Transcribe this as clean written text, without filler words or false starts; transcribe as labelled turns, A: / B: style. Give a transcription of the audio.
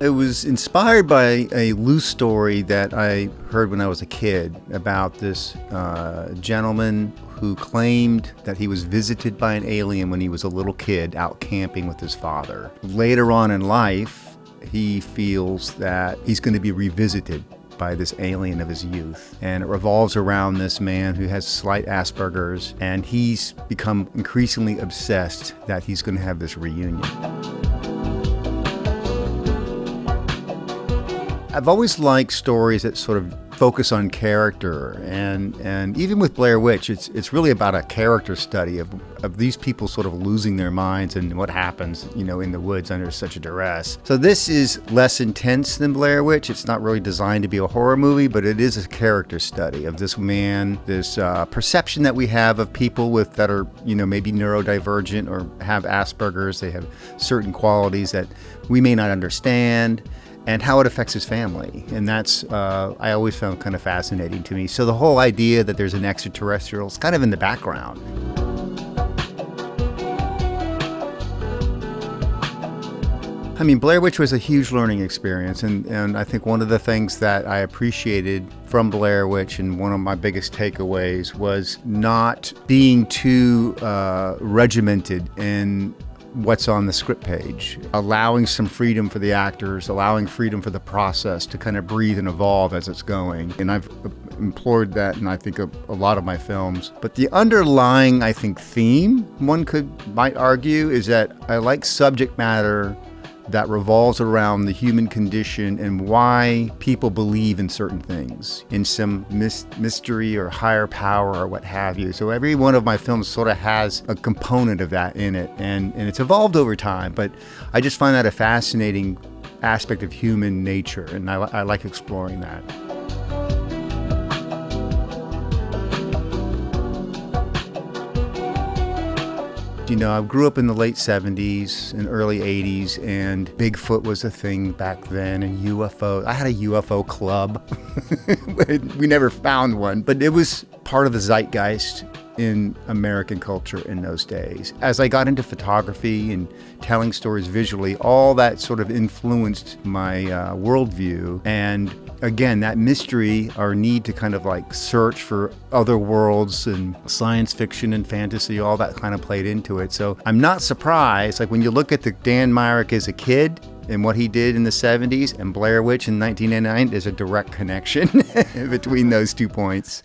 A: It was inspired by a loose story that I heard when I was a kid about this gentleman who claimed that he was visited by an alien when he was a little kid out camping with his father. Later on in life, he feels that he's going to be revisited by this alien of his youth. And it revolves around this man who has slight Asperger's, and he's become increasingly obsessed that he's going to have this reunion. I've always liked stories that sort of focus on character, and even with Blair Witch, it's really about a character study of these people sort of losing their minds and what happens, in the woods under such a duress. So this is less intense than Blair Witch. It's not really designed to be a horror movie, but it is a character study of this man, this perception that we have of people that are, maybe neurodivergent or have Asperger's. They have certain qualities that we may not understand, and how it affects his family. And that's, I always found kind of fascinating to me. So the whole idea that there's an extraterrestrial is kind of in the background. I mean, Blair Witch was a huge learning experience, and I think one of the things that I appreciated from Blair Witch, and one of my biggest takeaways, was not being too regimented in what's on the script page, allowing some freedom for the actors, allowing freedom for the process to kind of breathe and evolve as it's going. And I've implored that in, I think, a lot of my films. But the underlying, I think, theme, one might argue, is that I like subject matter that revolves around the human condition and why people believe in certain things, in some mystery or higher power or what have you. So every one of my films sort of has a component of that in it, and it's evolved over time, but I just find that a fascinating aspect of human nature, and I like exploring that. I grew up in the late 70s and early 80s, and Bigfoot was a thing back then, and UFO. I had a UFO club. We never found one, but it was part of the zeitgeist in American culture in those days. As I got into photography and telling stories visually, all that sort of influenced my worldview. And again, that mystery, our need to kind of like search for other worlds and science fiction and fantasy, all that kind of played into it. So I'm not surprised, like when you look at the Dan Myrick as a kid and what he did in the 70s and Blair Witch in 1999, there's a direct connection between those 2 points.